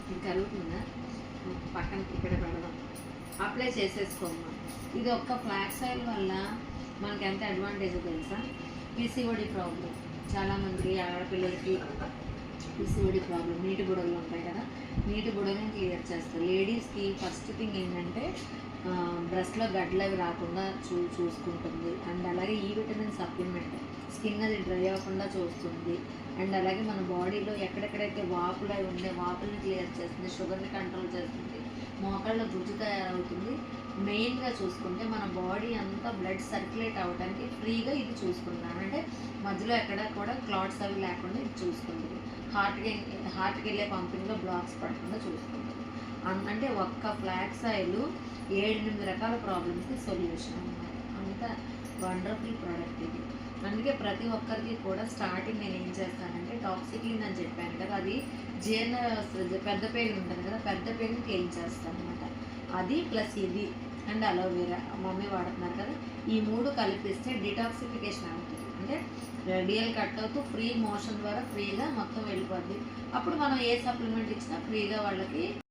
ఇది కలుగుతుందా పక్కన ఇక్కడ పెడదాం, అప్లై చేసేసుకోమ్మా. ఇది ఒక్క ఫ్లాక్స్ ఆయిల్ వల్ల మనకి ఎంత అడ్వాంటేజ్ తెలుసా? పీసీఓడి ప్రాబ్లం చాలామందికి, ఆడపిల్లలకి పీసీఓడి ప్రాబ్లం, నీటి బుడగలు ఉంటాయి కదా, నీటి బుడగని క్లియర్ చేస్తారు. లేడీస్కి ఫస్ట్ థింగ్ ఏంటంటే బ్రెస్ట్లో గడ్డలు అవి రాకుండా చూసుకుంటుంది. అండ్ అలాగే ఈ విటమిన్ సప్లిమెంట్ స్కిన్ అది డ్రై అవ్వకుండా చూస్తుంది. అండ్ అలాగే మన బాడీలో ఎక్కడెక్కడైతే వాపులు అవి ఉండే వాపుల్ని క్లియర్ చేస్తుంది, షుగర్ని కంట్రోల్ చేస్తుంది, మోకాళ్ళ గుజ్జు తయారవుతుంది. మెయిన్గా చూసుకుంటే మన బాడీ అంతా బ్లడ్ సర్క్యులేట్ అవ్వడానికి ఫ్రీగా ఇది చూసుకుంటాను. అంటే మధ్యలో ఎక్కడ కూడా క్లాట్స్ అవి లేకుండా ఇది చూసుకుంటుంది. హార్ట్కి వెళ్ళే పంపింగ్లో బ్లాక్స్ పడకుండా చూసుకుంటుంది. అంటే ఒక్క ఫ్లాక్స్ ఆయిల్ 7-8 రకాల ప్రాబ్లమ్స్కి సొల్యూషన్ అన్నమాట. అంత వండర్ఫుల్ ప్రోడక్ట్ ఇది. అందుకే ప్రతి ఒక్కరికి కూడా స్టార్టింగ్ నేను ఏం చేస్తానంటే టాక్సిక్లిన్ అని చెప్పాను కదా, అది జీర్ణ పెద్ద పేరు ఉంటుంది కదా, పెద్ద పేరుని క్లీన్ చేస్తాను అనమాట. అది ప్లస్ ఇది అండ్ అలోవెరా మమ్మీ వాడుతున్నారు కదా, ఈ 3 కలిపిస్తే డిటాక్సిఫికేషన్ అవుతుంది. అంటే డిఎల్ కట్ అవుతూ ఫ్రీ మోషన్ ద్వారా ఫ్రీగా మొత్తం వెళ్ళిపోద్ది. అప్పుడు మనం ఏ సప్లిమెంట్ ఇచ్చినా ఫ్రీగా వాళ్ళకి